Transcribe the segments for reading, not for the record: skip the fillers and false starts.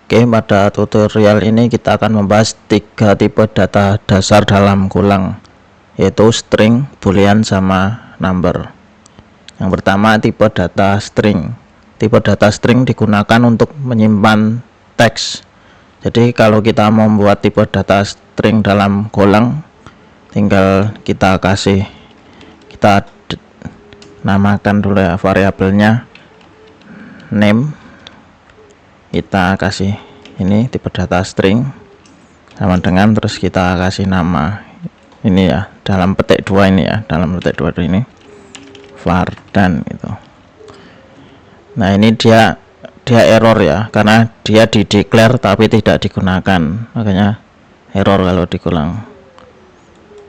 Oke, pada tutorial ini kita akan membahas 3 tipe data dasar dalam Golang, yaitu string, boolean, sama number. Yang pertama, tipe data string. Tipe data string digunakan untuk menyimpan teks. Jadi kalau kita mau membuat tipe data string dalam Golang, tinggal kita namakan dulu ya variabelnya name. Kita kasih ini tipe data string sama dengan, terus kita kasih nama ini ya, dalam petik 2 ini ya, dalam petik 2 ini var dan gitu. Nah, ini dia error ya, karena dia di declare tapi tidak digunakan, makanya error kalau di Golang.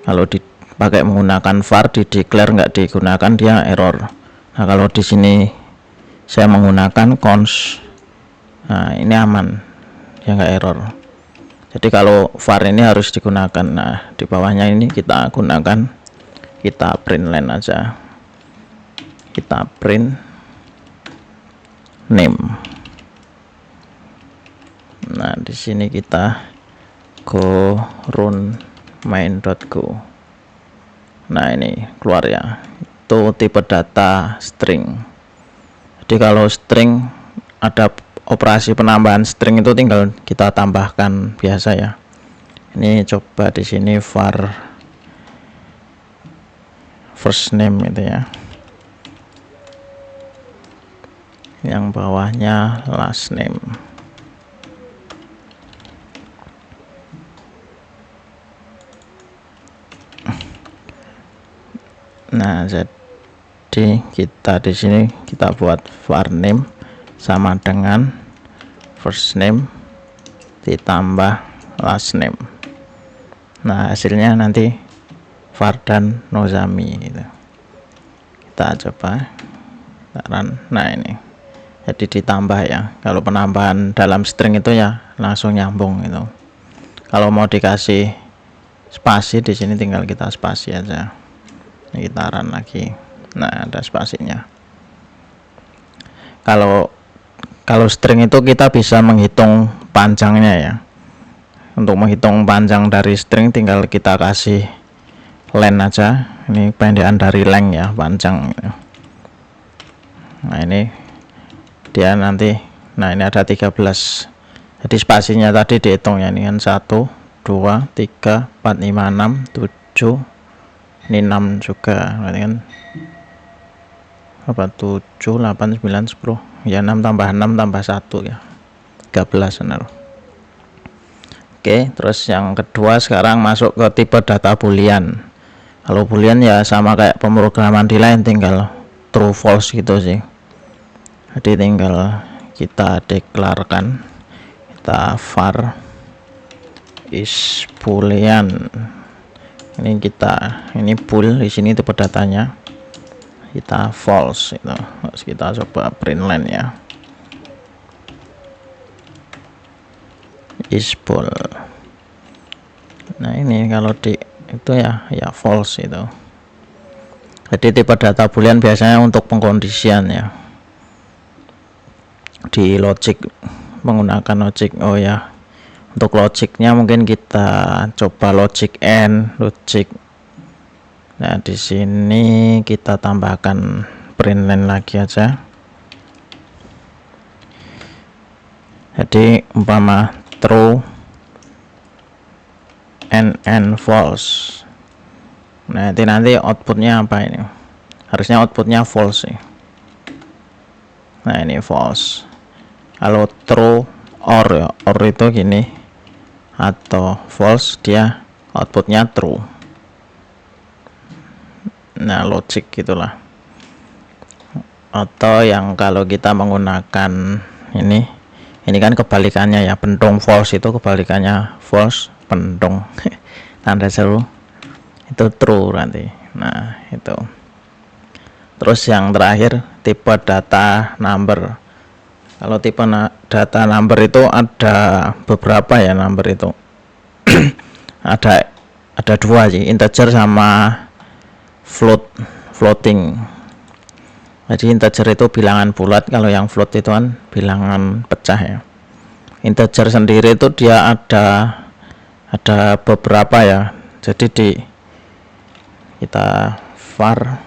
Kalau dipakai menggunakan var, di declare nggak digunakan, dia error. Nah, kalau di sini saya menggunakan const, nah ini aman, ya nggak error. Jadi kalau var ini harus digunakan. Nah, di bawahnya ini kita gunakan, kita print line aja, kita print name. Nah, di sini kita go run main.go. Nah, ini keluar ya, itu tipe data string. Jadi kalau string ada operasi penambahan string itu tinggal kita tambahkan biasa ya. Ini coba di sini var first name itu ya, yang bawahnya last name. Nah, jadi kita di sini kita buat var name sama dengan first name ditambah last name. Nah, hasilnya nanti Fardan Nozami gitu. Kita coba run. Nah, ini jadi ditambah ya. Kalau penambahan dalam string itu ya langsung nyambung gitu. Kalau mau dikasih spasi di sini tinggal kita spasi aja. Ini kita run lagi. Nah, ada spasinya. Kalau string itu kita bisa menghitung panjangnya ya. Untuk menghitung panjang dari string tinggal kita kasih len aja. Ini pendekan dari length ya, panjang. Nah, ini dia nanti. Nah, ini ada 13. Jadi spasinya tadi dihitung ya, ini kan 1 2 3 4 5 6 7. Ini 6 juga. Berarti kan 7 8 9 10. Ya, 6 tambah 6 tambah 1 ya, 13 benar. Oke, terus yang kedua sekarang masuk ke tipe data boolean. Kalau boolean ya sama kayak pemrograman di lain, tinggal true false gitu sih. Jadi tinggal kita deklarkan, kita var is boolean. Ini bool, di sini tipe datanya kita false itu. Terus kita coba print line ya, is bool. Nah, ini kalau di itu ya false itu. Jadi tipe data boolean biasanya untuk pengkondisian ya, di logic, menggunakan logic. Oh ya, untuk logiknya mungkin kita coba logic and logic. Nah, di sini kita tambahkan print line lagi aja. Jadi umpama true and false. Nah, nanti outputnya apa ini? Harusnya outputnya false sih. Nah, ini false. Kalau true or ya, or itu gini, atau false, dia outputnya true. Nah, logic gitulah. Atau yang kalau kita menggunakan ini kan kebalikannya ya, pentung false itu kebalikannya false, pentung tanda seru itu true nanti. Nah, itu. Terus yang terakhir tipe data number. Kalau tipe data number itu ada beberapa ya, number itu ada 2 sih, integer sama floating. Jadi integer itu bilangan bulat, kalau yang float itu kan bilangan pecah ya. integer sendiri itu dia ada beberapa ya. Jadi kita var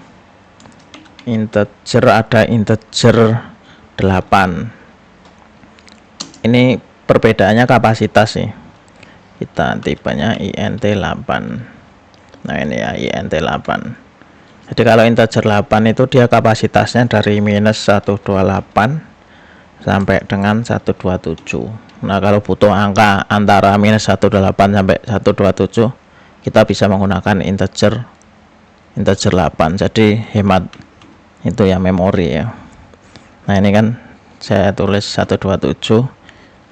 integer, ada integer 8. Ini perbedaannya kapasitas sih. Kita tipenya int 8. Nah ini ya int 8. Jadi kalau integer 8 itu dia kapasitasnya dari minus 128 sampai dengan 127. Nah kalau butuh angka antara minus 128 sampai 127, kita bisa menggunakan integer 8. Jadi hemat itu ya memori ya. Nah ini kan saya tulis 127,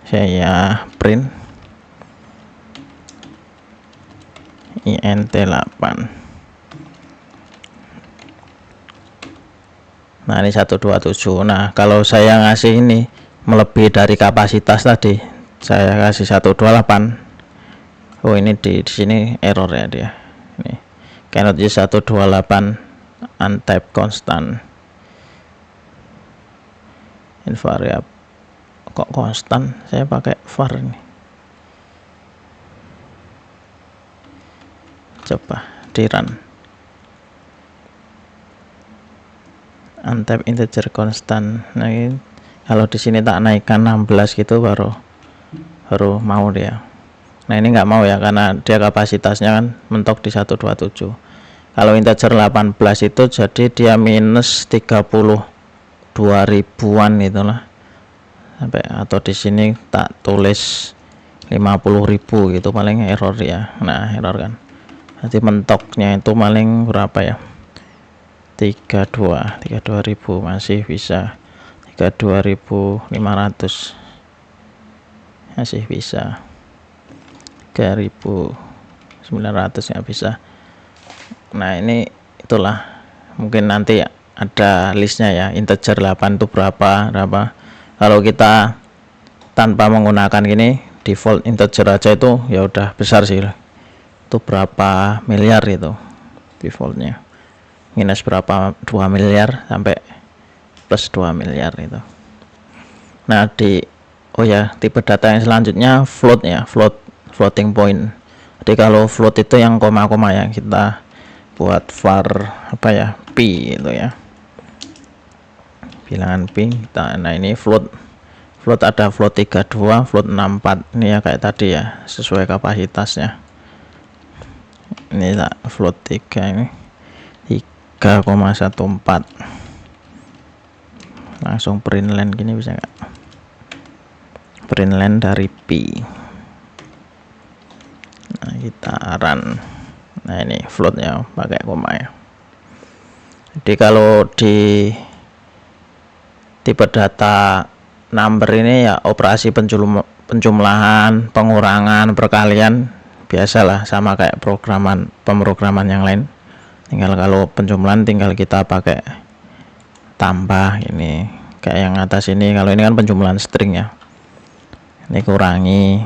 saya print int 8. Nah ini 127. Nah kalau saya ngasih ini melebihi dari kapasitas tadi, saya kasih 128. Oh ini di sini error ya dia. Ini cannot use 128 untyped constant in variable. Kok konstan? Saya pakai var ini. Coba di run. Untyped integer constant. Nah ini, kalau di sini tak naikkan 16 gitu baru mau dia. Nah ini nggak mau ya karena dia kapasitasnya kan mentok di 127. Kalau integer 18 itu jadi dia minus 32 ribuan itulah. Sampai atau di sini tak tulis 50.000 gitu paling error ya. Nah error kan. Nanti mentoknya itu paling berapa ya? 32.000 masih bisa. 32.500 masih bisa. 3.900 nggak bisa. Nah ini itulah mungkin nanti ada listnya ya, integer 8 itu berapa. Kalau kita tanpa menggunakan gini default integer aja itu ya udah besar sih, itu berapa miliar itu defaultnya, minus berapa 2 miliar sampai plus 2 miliar itu. Nah tipe data yang selanjutnya float ya, floating point. Jadi kalau float itu yang koma-koma ya, kita buat var p itu ya, bilangan p kita. Nah ini float ada float 32, float 64. Ini ya kayak tadi ya, sesuai kapasitasnya. Ini float 3 ini 3,14. Langsung print line gini bisa nggak? Print line dari p. Nah kita run. Nah ini float ya, pakai koma ya. Jadi kalau di tipe data number ini ya operasi penjumlahan, pengurangan, perkalian biasalah, sama kayak pemrograman yang lain. Tinggal kalau penjumlahan tinggal kita pakai tambah ini kayak yang atas ini. Kalau ini kan penjumlahan string ya, ini kurangi,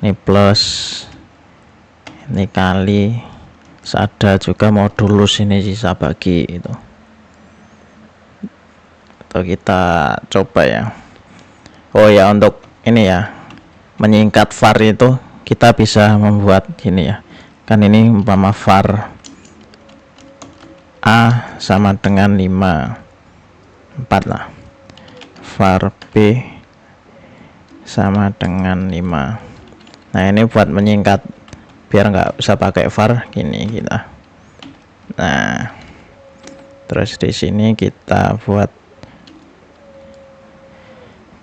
ini plus, ini kali, ada juga modulus, ini sisa bagi itu. Atau kita coba ya. Oh ya, untuk ini ya menyingkat var itu kita bisa membuat gini ya, kan ini umpama var A sama dengan 4 lah, var B sama dengan 5. Nah ini buat menyingkat biar nggak usah pakai var gini kita. Nah terus di sini kita buat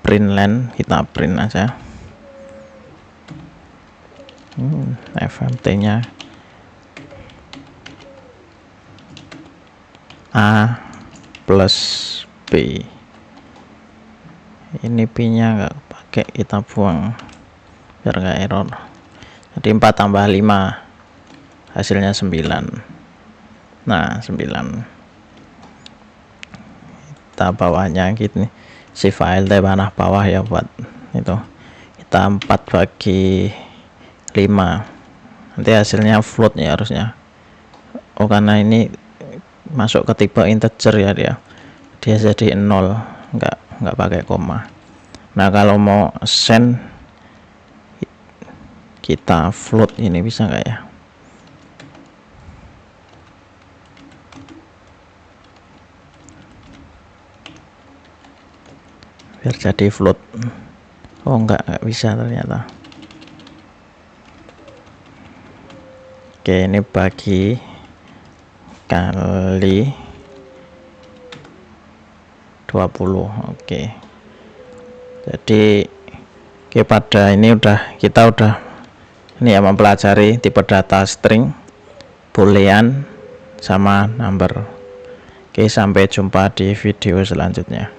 print line, kita print aja fmt nya A plus B. Ini P nya nggak pakai, kita buang biar nggak error. Jadi 4 tambah 5 hasilnya 9. Nah 9 kita bawahnya gitu nih, si file panah bawah ya, buat itu kita 4 bagi 5, nanti hasilnya float ya harusnya. Oh karena ini masuk ke tipe integer ya, dia jadi 0, nggak pakai koma. Nah kalau mau send kita float ini bisa nggak ya? Biar jadi float. Oh nggak bisa ternyata. Oke, ini bagi kali 20. Oke. Jadi pada ini kita udah ini ya mempelajari tipe data string, boolean, sama number. Oke, sampai jumpa di video selanjutnya.